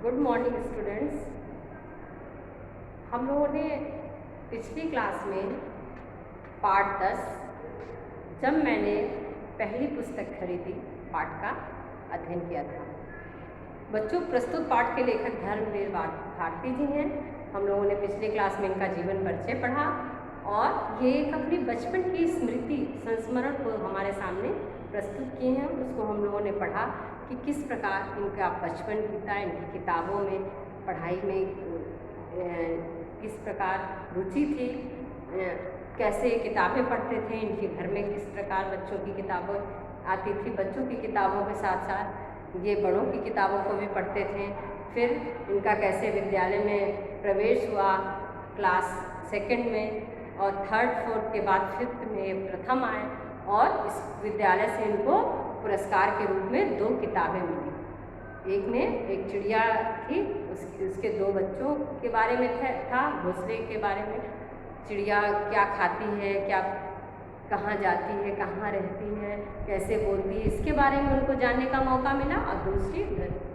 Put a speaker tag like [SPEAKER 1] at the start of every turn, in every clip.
[SPEAKER 1] Good morning students. हम लोगों ने पिछली क्लास में पाठ 10 जब मैंने पहली पुस्तक खरीदी पाठ का अध्ययन किया था। बच्चों, प्रस्तुत पाठ के लेखक धर्मवीर भारती जी हैं। हम लोगों ने पिछली क्लास में इनका जीवन परिचय पढ़ा और ये एक अपनी बचपन की स्मृति संस्मरण को हमारे सामने प्रस्तुत किए हैं। उसको हम लोगों ने पढ़ा कि किस प्रकार इनका बचपन बीता, इनकी किताबों में, पढ़ाई में किस प्रकार रुचि थी, कैसे किताबें पढ़ते थे, इनके घर में किस प्रकार बच्चों की किताबें आती थी। बच्चों की किताबों के साथ साथ ये बड़ों की किताबों को भी पढ़ते थे। फिर इनका कैसे विद्यालय में प्रवेश हुआ, क्लास 2 में, और 3rd 4th के बाद 5th में प्रथम आए और इस विद्यालय से इनको पुरस्कार के रूप में 2 किताबें मिली। एक में एक चिड़िया थी, उसके 2 बच्चों के बारे में था, घोंसले के बारे में, चिड़िया क्या खाती है, क्या कहाँ जाती है, कहाँ रहती है, कैसे बोलती है, इसके बारे में उनको जानने का मौका मिला। और दूसरी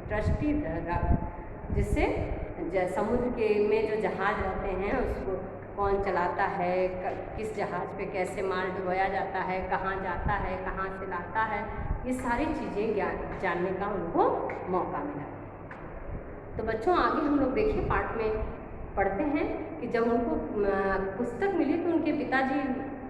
[SPEAKER 1] दृष्टि धरा, जिससे समुद्र के में जो जहाज रहते हैं उसको कौन चलाता है, किस जहाज़ पे कैसे माल ढोया जाता है, कहाँ जाता है, कहाँ से लाता है, ये सारी चीज़ें जानने का उनको मौका मिला। तो बच्चों, आगे हम लोग देखिए पाठ में पढ़ते हैं कि जब उनको पुस्तक मिली तो उनके पिताजी,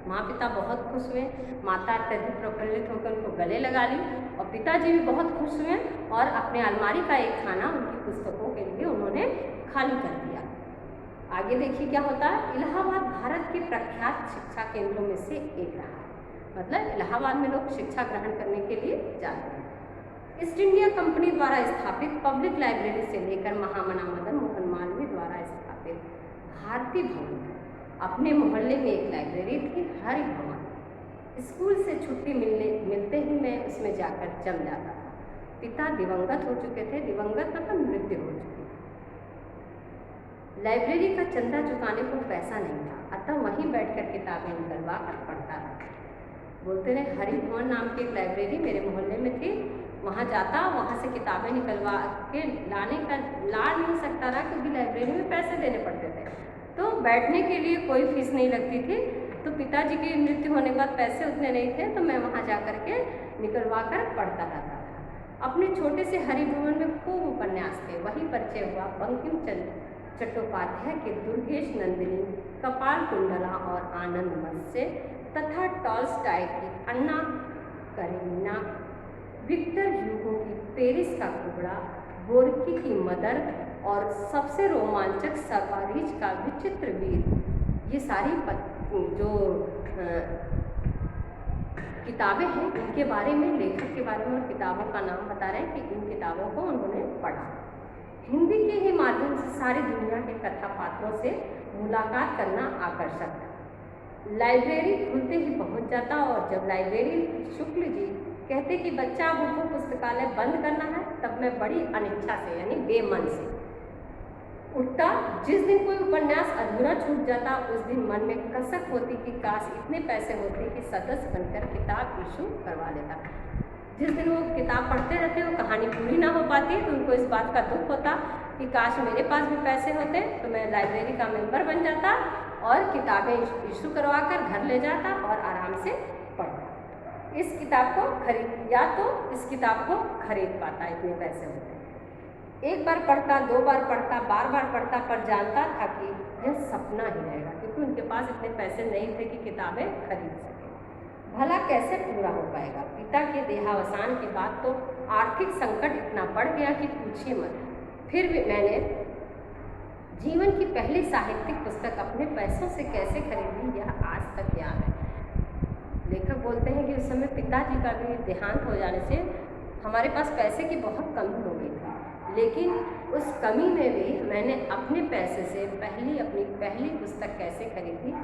[SPEAKER 1] माँ पिता बहुत खुश हुए। माता अत्यधिक प्रफुल्लित होकर उनको गले लगा ली और पिताजी भी बहुत खुश हुए और अपने अलमारी का एक खाना उनकी पुस्तकों के लिए उन्होंने खाली कर दिया। आगे देखिए क्या होता है। इलाहाबाद भारत के प्रख्यात शिक्षा केंद्रों में से एक रहा है। मतलब इलाहाबाद में लोग शिक्षा ग्रहण करने के लिए जाते हैं। ईस्ट इंडिया कंपनी द्वारा स्थापित पब्लिक लाइब्रेरी से लेकर महामना मदन मोहन मालवीय द्वारा स्थापित भारती भवन, अपने मोहल्ले में एक लाइब्रेरी थी, हरि भवन। स्कूल से छुट्टी मिलते ही मैं उसमें जाकर जम जाता था। पिता दिवंगत हो चुके थे, दिवंगत मतलब मृत्यु हो चुकी थी। लाइब्रेरी का चंदा चुकाने को पैसा नहीं था, अतः वहीं बैठकर किताबें निकलवा कर पढ़ता था। बोलते रहे, हरि भवन नाम की एक लाइब्रेरी मेरे मोहल्ले में थी, वहाँ जाता, वहाँ से किताबें निकलवा के ला नहीं सकता था क्योंकि लाइब्रेरी में पैसे देने पड़ते थे। तो बैठने के लिए कोई फीस नहीं लगती थी। तो पिताजी की मृत्यु होने के बाद पैसे उतने नहीं थे, तो मैं वहाँ जा कर के निकलवा कर पढ़ता रहता था। अपने छोटे से हरि भवन में खूब उपन्यास थे। वही परिचय हुआ बंकिम चंद्र चट्टोपाध्याय के दुर्गेश नंदिनी, कपाल कुंडला और आनंद मत्स्य तथा टॉल्स्टॉय की अन्ना करेनिना, विक्टर ह्यूगो की पेरिस का कुबड़ा, गोर्की की मदर और सबसे रोमांचक सर्वारीज का विचित्र वीर। ये सारी जो किताबें हैं इनके बारे में, लेखक के बारे में और किताबों का नाम बता रहे हैं कि इन किताबों को उन्होंने पढ़ा। हिंदी के ही माध्यम से सारी दुनिया के कथा पात्रों से मुलाकात करना आकर्षक था। लाइब्रेरी खुलते ही पहुंच जाता और जब लाइब्रेरी शुक्ल जी कहते कि बच्चा वो पुस्तकालय बंद करना है, तब मैं बड़ी अनिच्छा से यानी बेमन से उठता। जिस दिन कोई उपन्यास अधूरा छूट जाता उस दिन मन में कसक होती कि काश इतने पैसे होते कि सदस्य बनकर किताब इशू करवा लेता। जिस दिन वो किताब पढ़ते रहते वो कहानी पूरी ना हो पाती तो उनको इस बात का दुख होता कि काश मेरे पास भी पैसे होते तो मैं लाइब्रेरी का मेंबर बन जाता और किताबें इशू करवा कर घर ले जाता और आराम से पढ़ता। इस किताब को इस किताब को खरीद पाता, इतने पैसे होते। एक बार पढ़ता, 2 बार पढ़ता, बार बार पढ़ता, पर जानता था कि यह सपना ही रहेगा क्योंकि उनके पास इतने पैसे नहीं थे कि किताबें खरीद सके। भला कैसे पूरा हो पाएगा। पिता के देहावसान के बाद तो आर्थिक संकट इतना बढ़ गया कि पूछिए मत। फिर भी मैंने जीवन की पहली साहित्यिक पुस्तक अपने पैसों से कैसे खरीदी, यह आज तक याद है। लेखक बोलते हैं कि उस समय पिताजी का भी देहांत हो जाने से हमारे पास पैसे की बहुत कमी हो गई थी, लेकिन उस कमी में भी मैंने अपने पैसे से अपनी पहली पुस्तक कैसे खरीदी,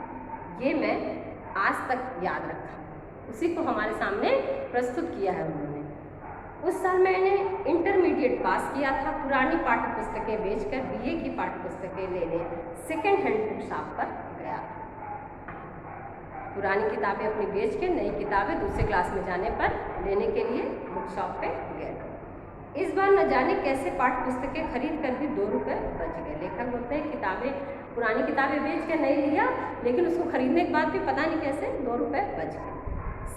[SPEAKER 1] ये मैं आज तक याद रखा। उसी को हमारे सामने प्रस्तुत किया है उन्होंने। उस साल मैंने इंटरमीडिएट पास किया था। पुरानी पाठ्य पुस्तकें बेचकर बीए की पाठ्य पुस्तकें लेने सेकेंड हैंड बुक शॉप पर गया था। पुरानी किताबें अपनी बेच के नई किताबें दूसरे क्लास में जाने पर लेने के लिए बुक शॉप पे गए थे। इस बार न जाने कैसे पाठ्य पुस्तकें खरीद कर भी 2 रुपये बच गए। लेखक बोलते हैं किताबें, पुरानी किताबें बेच के नहीं लिया, लेकिन उसको खरीदने के बाद भी पता नहीं कैसे 2 रुपये बच गए।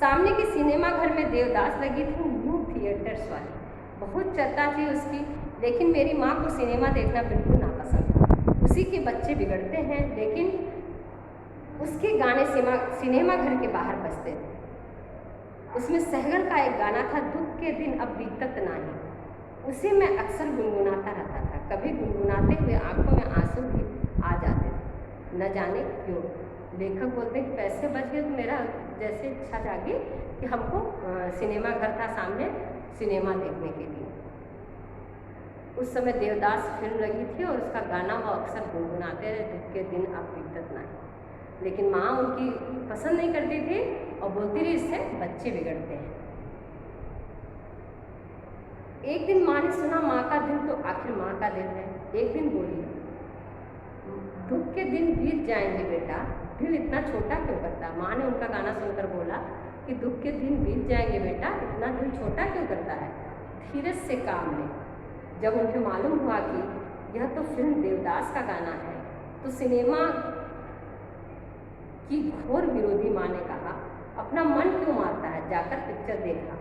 [SPEAKER 1] सामने के सिनेमा घर में देवदास लगी थी, न्यू थिएटर्स वाली, बहुत चर्चा थी उसकी, लेकिन मेरी माँ को सिनेमा देखना बिल्कुल नापसंद था। उसी के बच्चे बिगड़ते हैं, लेकिन उसके गाने सिनेमा घर के बाहर बजते थे। उसमें सहगल का एक गाना था, दुख के दिन अब बीतत नाही, उसे मैं अक्सर गुनगुनाता रहता था। कभी गुनगुनाते हुए आंखों में आंसू भी आ जाते थे, न जाने क्यों। लेखक बोलते हैं कि पैसे बच गए तो मेरा जैसे इच्छा जागी कि हमको सिनेमा घर था सामने, सिनेमा देखने के लिए। उस समय देवदास फिल्म लगी थी और उसका गाना वो अक्सर गुनगुनाते रहे, दुख के दिन अब बीतत नहीं। लेकिन माँ उनकी पसंद नहीं करती थी और बोलती रही इससे बच्चे बिगड़ते हैं। एक दिन माँ ने सुना माँ का दिल तो आखिर माँ का दिल है। एक दिन बोली, दुख के दिन बीत जाएंगे बेटा, दिल इतना छोटा क्यों करता। माँ ने उनका गाना सुनकर बोला कि दुख के दिन बीत जाएंगे बेटा, इतना दिल छोटा क्यों करता है, धीरज से काम ले। जब उन्हें मालूम हुआ कि यह तो फिल्म देवदास का गाना है, तो सिनेमा की घोर विरोधी माँ ने कहा, अपना मन क्यों मारता है, जाकर पिक्चर देखा।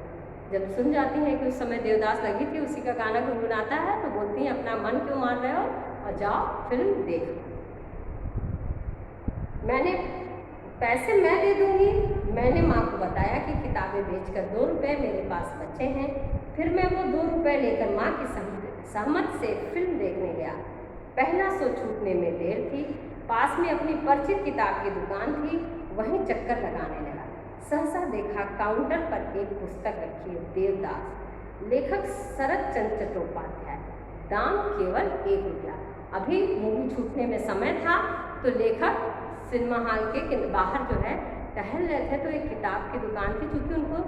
[SPEAKER 1] जब सुन जाती हैं कि उस समय देवदास लगी थी, उसी का गाना गुनगुनाता है, तो बोलती हैं अपना मन क्यों मार रहे हो और जाओ फिल्म देखो। पैसे मैं दे दूंगी। मैंने माँ को बताया कि किताबें बेचकर 2 रुपये मेरे पास बचे हैं। फिर मैं वो 2 रुपये लेकर माँ की सहमत से फिल्म देखने गया। पहला शो छूटने में देर थी। पास में अपनी परिचित किताब की दुकान थी, वहीं चक्कर लगाने लगा। सहसा देखा काउंटर पर एक पुस्तक रखी है, देवदास, लेखक शरत चंद्र चट्टोपाध्याय, दाम केवल 1 रुपया। अभी मूवी छूटने में समय था, तो लेखक सिनेमा हॉल के बाहर जो है टहल रहे थे, तो एक किताब की दुकान थी। चूँकि उनको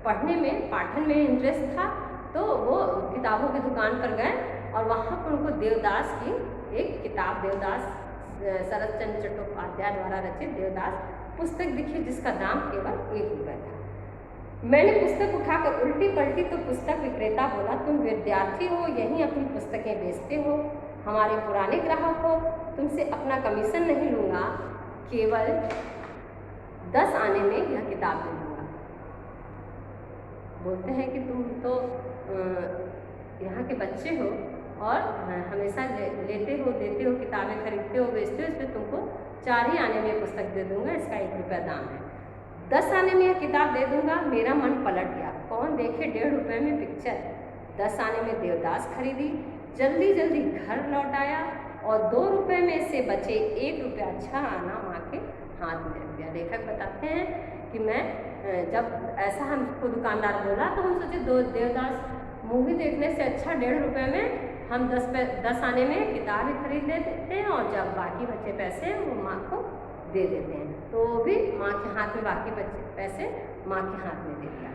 [SPEAKER 1] पढ़ने में, पाठन में इंटरेस्ट था, तो वो किताबों की दुकान पर गए और वहाँ पर उनको देवदास की एक किताब, देवदास शरत चंद्र चट्टोपाध्याय द्वारा रचित देवदास पुस्तक दिखी, जिसका दाम केवल 1 रुपया था। मैंने पुस्तक उठाकर उल्टी पलटी तो पुस्तक विक्रेता बोला, तुम विद्यार्थी हो, यहीं अपनी पुस्तकें बेचते हो, हमारे पुराने ग्राहक हो, तुमसे अपना कमीशन नहीं लूँगा, केवल 10 आने में यह किताब दे दूँगा। बोलते हैं कि तुम तो यहाँ के बच्चे हो और हमेशा लेते हो, देते हो, किताबें खरीदते हो, बेचते हो, इसमें तुमको 4 ही आने में पुस्तक दे दूँगा, इसका 1 रुपया दाम है। 10 आने में यह किताब दे दूँगा। मेरा मन पलट गया, कौन देखे 1.5 रुपये में पिक्चर। 10 आने में देवदास खरीदी, जल्दी जल्दी घर लौट आया और 2 रुपये में से बचे 1 रुपया 6 आना माँ के हाथ में रख दिया। लेखक बताते हैं कि मैं जब ऐसा हमको दुकानदार बोला, तो हम सोचे देवदास मूवी देखने से अच्छा 1.5 रुपये में हम 10 आने में किताबें खरीद लेते हैं और जब बाकी बचे पैसे वो माँ को दे देते हैं। तो वो भी माँ के हाथ में बाकी बचे पैसे माँ के हाथ में दे दिया।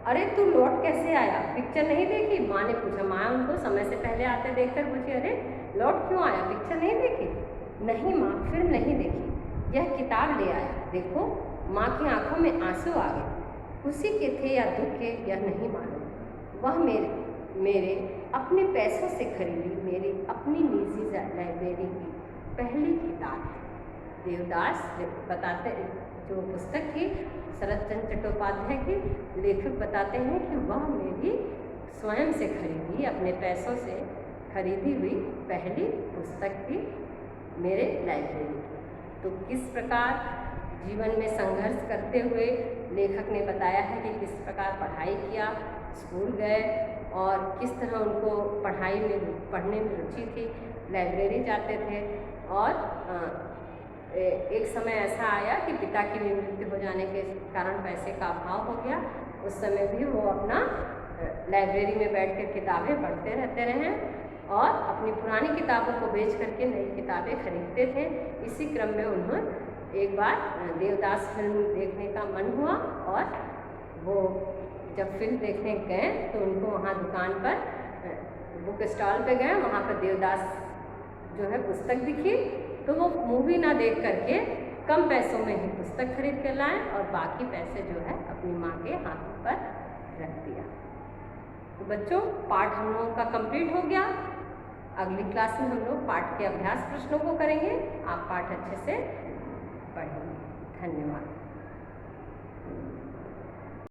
[SPEAKER 1] अरे तू लौट कैसे आया, पिक्चर नहीं देखी, माँ ने पूछा। माँ उनको समय से पहले आते देखकर पूछी, अरे लौट क्यों आया, पिक्चर नहीं देखी। नहीं माँ, फिल्म नहीं देखी, यह किताब ले आया। देखो, माँ की आंखों में आंसू आ गए। खुशी के थे या दुख के यह नहीं मालूम, वह मेरे अपने पैसों से खरीदी मेरी अपनी निजी लाइब्रेरी की पहली किताब है। देवदास बताते, जो पुस्तक थी शरत चंद्र चट्टोपाध्याय की, लेखक बताते हैं कि वह मेरी स्वयं से खरीदी, अपने पैसों से खरीदी हुई पहली पुस्तक थी मेरे लाइब्रेरी की। तो किस प्रकार जीवन में संघर्ष करते हुए लेखक ने बताया है कि किस प्रकार पढ़ाई किया, स्कूल गए और किस तरह उनको पढ़ने में रुचि थी, लाइब्रेरी जाते थे। और एक समय ऐसा आया कि पिता की भी मृत्यु हो जाने के कारण पैसे का अभाव हो गया। उस समय भी वो अपना लाइब्रेरी में बैठकर किताबें पढ़ते रहते रहे और अपनी पुरानी किताबों को बेच करके नई किताबें खरीदते थे। इसी क्रम में उन्होंने एक बार देवदास फिल्म देखने का मन हुआ और वो जब फिल्म देखने गए तो उनको वहाँ दुकान पर बुक स्टॉल पे गए, वहाँ पर देवदास जो है पुस्तक दिखी, तो वो मूवी ना देख करके कम पैसों में ही पुस्तक खरीद कर लाए और बाकी पैसे जो है अपनी माँ के हाथों पर रख दिया। तो बच्चों, पाठ हम लोगों का कंप्लीट हो गया। अगली क्लास में हम लोग पाठ के अभ्यास प्रश्नों को करेंगे। आप पाठ अच्छे से पढ़ेंगे। धन्यवाद।